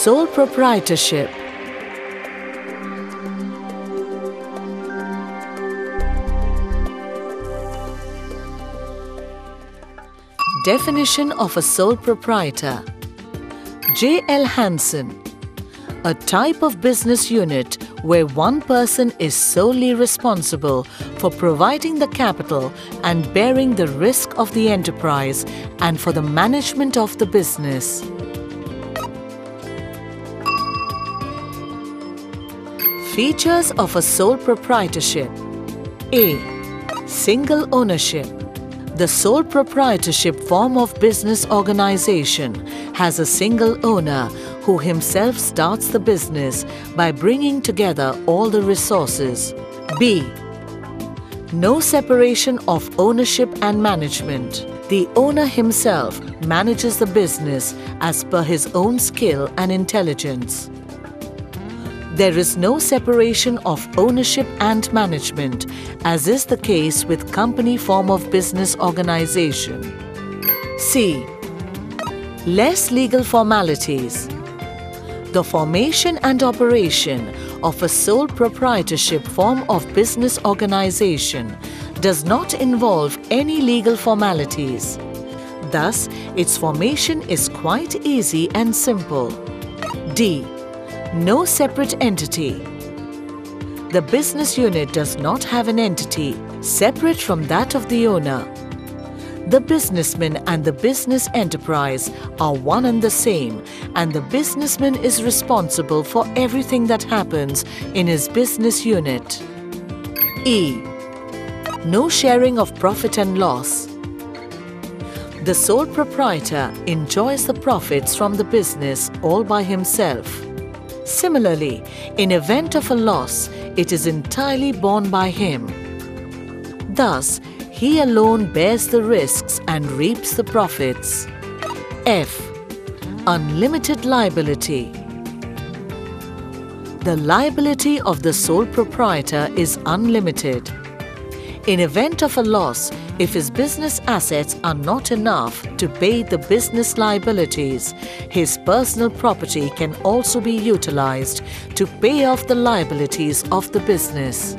Sole proprietorship. Definition of a sole proprietor. J. L. Hansen. A type of business unit where one person is solely responsible for providing the capital and bearing the risk of the enterprise and for the management of the business. Features of a sole proprietorship. A. Single ownership. The sole proprietorship form of business organization has a single owner who himself starts the business by bringing together all the resources. B. No separation of ownership and management. The owner himself manages the business as per his own skill and intelligence. There is no separation of ownership and management, as is the case with company form of business organization. C. Less legal formalities. The formation and operation of a sole proprietorship form of business organization does not involve any legal formalities. Thus, its formation is quite easy and simple. D. No separate entity. The business unit does not have an entity separate from that of the owner. The businessman and the business enterprise are one and the same, and the businessman is responsible for everything that happens in his business unit. E. No sharing of profit and loss. The sole proprietor enjoys the profits from the business all by himself. Similarly, in event of a loss, it is entirely borne by him. Thus, he alone bears the risks and reaps the profits. F. Unlimited liability. The liability of the sole proprietor is unlimited. In event of a loss, if his business assets are not enough to pay the business liabilities, his personal property can also be utilized to pay off the liabilities of the business.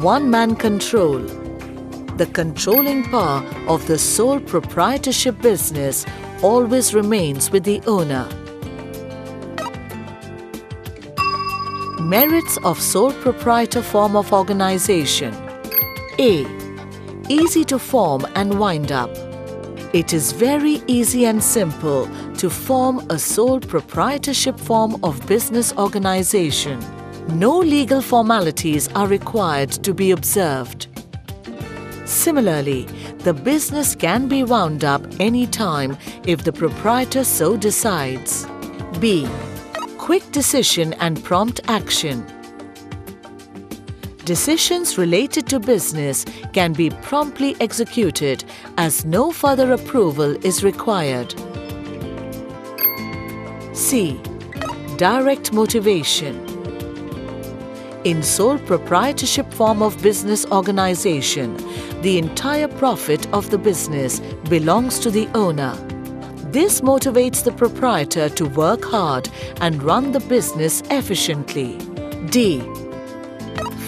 One-man control. The controlling power of the sole proprietorship business always remains with the owner. Merits of sole proprietor form of organization. A. Easy to form and wind up. It is very easy and simple to form a sole proprietorship form of business organization. No legal formalities are required to be observed. Similarly, the business can be wound up any time if the proprietor so decides. B. Quick decision and prompt action. Decisions related to business can be promptly executed as no further approval is required. C. Direct motivation. In sole proprietorship form of business organization, the entire profit of the business belongs to the owner. This motivates the proprietor to work hard and run the business efficiently. D.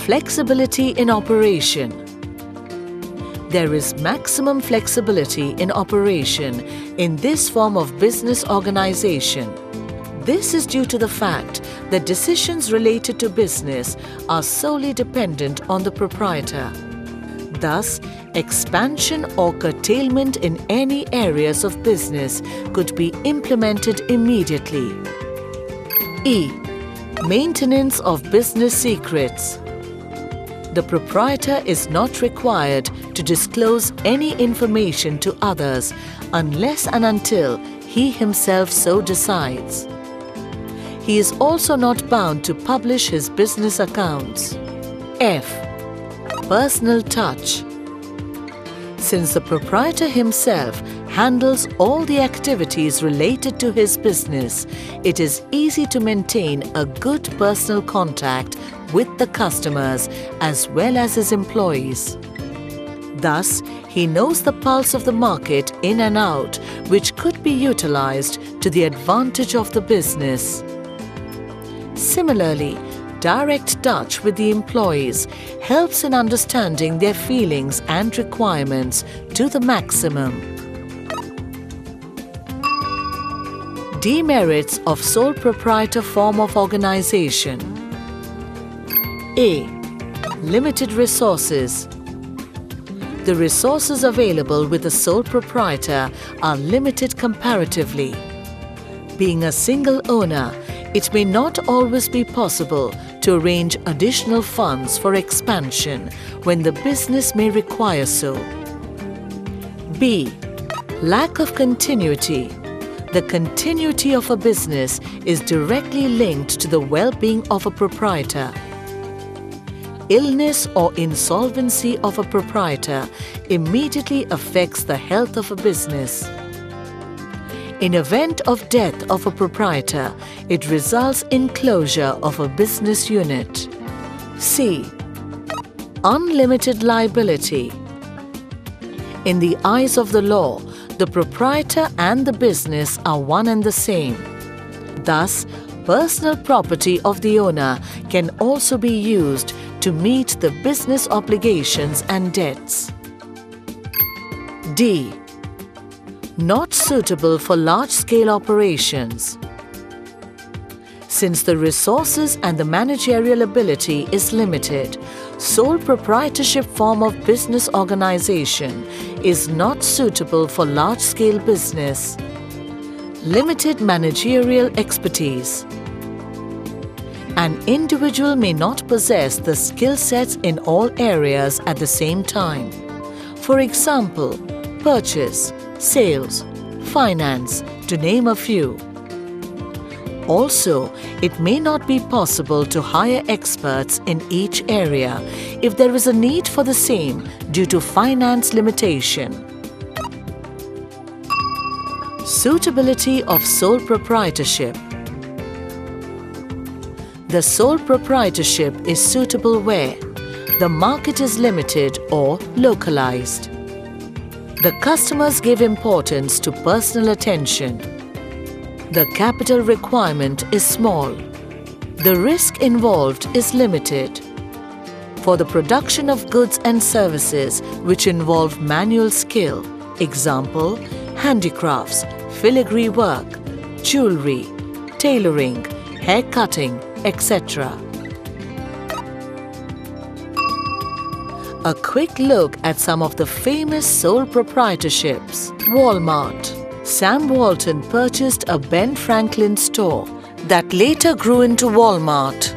Flexibility in operation. There is maximum flexibility in operation in this form of business organization. This is due to the fact that decisions related to business are solely dependent on the proprietor. Thus, expansion or curtailment in any areas of business could be implemented immediately. E. Maintenance of business secrets. The proprietor is not required to disclose any information to others unless and until he himself so decides. He is also not bound to publish his business accounts. F. Personal touch. Since the proprietor himself handles all the activities related to his business, it is easy to maintain a good personal contact with the customers as well as his employees. Thus, he knows the pulse of the market in and out, which could be utilized to the advantage of the business. Similarly, direct touch with the employees helps in understanding their feelings and requirements to the maximum. Demerits of sole proprietor form of organization. A. Limited resources. The resources available with a sole proprietor are limited comparatively. Being a single owner, it may not always be possible to arrange additional funds for expansion when the business may require so. B. Lack of continuity. The continuity of a business is directly linked to the well-being of a proprietor. Illness or insolvency of a proprietor immediately affects the health of a business. In event of death of a proprietor, it results in closure of a business unit. C. Unlimited liability. In the eyes of the law, the proprietor and the business are one and the same. Thus, personal property of the owner can also be used to meet the business obligations and debts. D. Not suitable for large-scale operations. Since the resources and the managerial ability is limited, sole proprietorship form of business organization is not suitable for large-scale business. Limited managerial expertise. An individual may not possess the skill sets in all areas at the same time. For example, purchase, sales, finance, to name a few. Also, it may not be possible to hire experts in each area if there is a need for the same due to finance limitation. Suitability of sole proprietorship. The sole proprietorship is suitable where the market is limited or localized. The customers give importance to personal attention. The capital requirement is small. The risk involved is limited. For the production of goods and services which involve manual skill, example, handicrafts, filigree work, jewelry, tailoring, hair cutting, etc. A quick look at some of the famous sole proprietorships. Walmart. Sam Walton purchased a Ben Franklin store that later grew into Walmart.